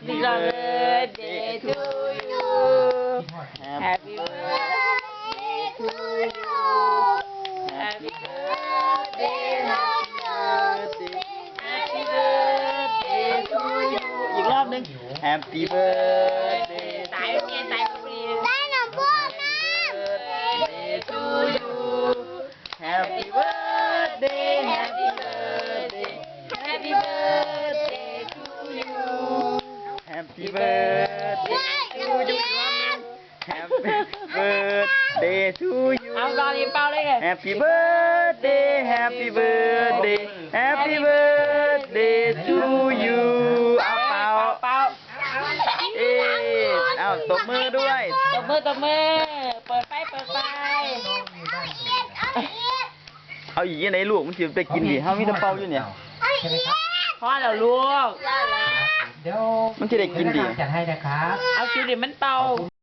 Happy birthday to you Happy birthday to you Happy birthday Happy birthday to you อีกรอบนึง Happy birthday ตายเมียตายพอดีได้น้ำพ่อนะ Birthday to you Happy birthday Happy birthday Happy birthday to you Happy birthday to you Happy birthday to you เอาตอนนี้เป่าเลย Happy birthday Happy birthday Happy birthday to you เอาเป่าเอาตบมือด้วยตบมือเปิดไฟเอาอีกยังไงลูกมันสิไปกินดิเฮามีแต่เป่าอยู่เนี่ยพอแล้วลูกเดี๋ยวมันสิได้กินดิจัดให้นะครับเอาสิดิมันเป่า